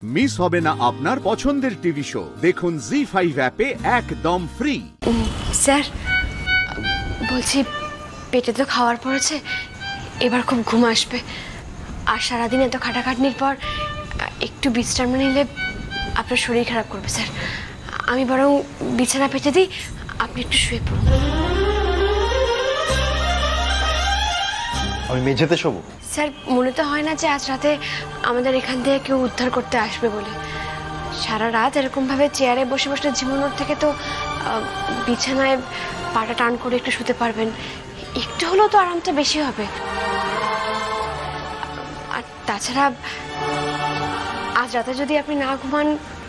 Miss হবে না আপনার পছন্দের টিভি শো। দেখুন জি5 অ্যাপে একদম ফ্রি। স্যার বলছি, পেটে তো খাওয়ার পড়েছে, এবার খুব ঘুম আসবে। আর সারাদিন এত খাটাখাটনির পর একটু বিশ্রাম নিলে আপনার শরীর খারাপ করবে স্যার। আমি বরং বিছানা পেতে দিই, আপনি একটু শুয়ে পড়ুন। আমি মেঝেতে শোবো? স্যার মনে তো হয় না যে আজ রাতে আমাদের এখান থেকে কেউ উদ্ধার করতে আসবে বলে। সারা রাত এরকমভাবে চেয়ারে বসে বসে ঝিমানোর থেকে তো বিছানায় পাটা টান করে একটু শুতে পারবেন, একটু হলেও তো আরামটা বেশি হবে। আর তাছাড়া আজ রাতে যদি আপনি না ঘুমান,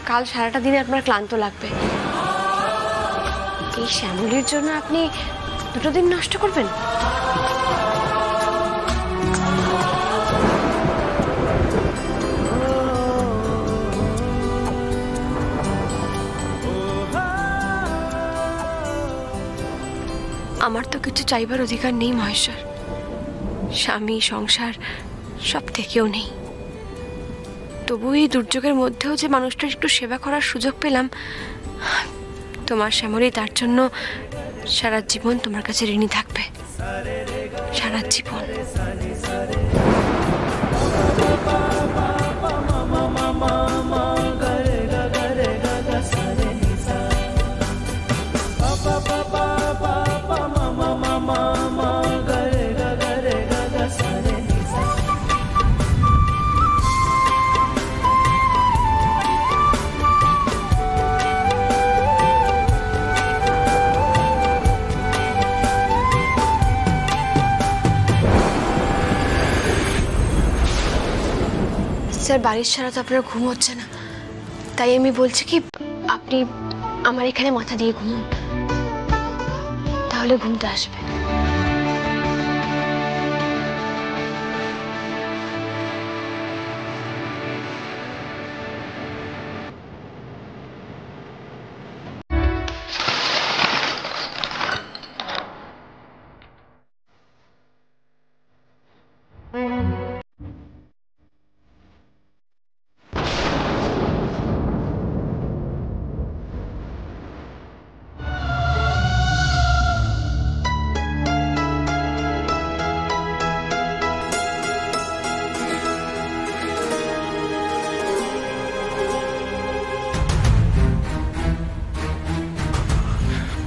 কাল সারাটা দিনে আপনার ক্লান্ত লাগবে। এই শ্যামলীর জন্য আপনি 2 দিন নষ্ট করবেন? আমার তো কিছু চাইবার অধিকার নেই মহেশ্বর, স্বামী সংসার সব থেকেও নেই। তবু এই দুর্যোগের মধ্যেও যে মানুষটার একটু সেবা করার সুযোগ পেলাম, তোমার শ্যামলী তার জন্য সারা জীবন তোমার কাছে ঋণী থাকবে, সারা জীবন। স্যার বাড়ির ছাড়া তো আপনার ঘুম হচ্ছে না, তাই আমি বলছি কি আপনি আমার এখানে মাথা দিয়ে ঘুমুন, তাহলে ঘুমটা আসবে।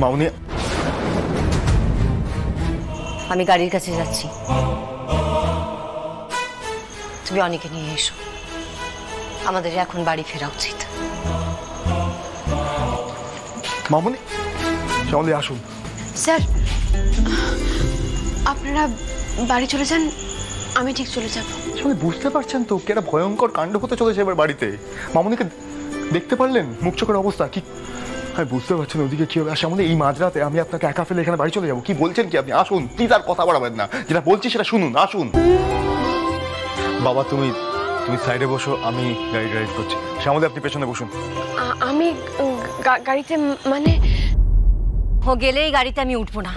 মামনি, আমি গাড়ির কাছে যাচ্ছি, তুমি অনেকে নিয়ে এসো, আমাদের এখন বাড়ি ফেরা উচিত। মামনি, শ্যামলী আসুন। স্যার আপনারা বাড়ি চলে যান, আমি ঠিক চলে যাব। শ্যামলী বুঝতে পারছেন তো কি একটা ভয়ঙ্কর কাণ্ড হতে চলেছে এবার বাড়িতে। মামনিকে দেখতে পারলেন মুখ চোখের অবস্থা কি? আমি বুঝতে পারছেন ওদিকে কি হবে। শ্যামলী এই মাঝরাতে আমি আপনাকে একা ফেলে এখানে বাড়ি চলে যাবো? কি বলছেন কি আপনি? আসুন প্লিজ, আর কথা বাড়াবেন না, যেটা বলছি সেটা শুনুন, আসুন। বাবা তুমি সাইডে বসো, আমি গাড়ি ড্রাইভ করছি। শ্যামলী আপনি পেছনে বসুন। আমি গাড়িতে মানে ও গেলে এই গাড়িতে আমি উঠবো না।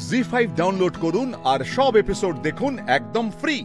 জি5 ডাউনলোড করুন আর সব এপিসোড দেখুন একদম ফ্রি।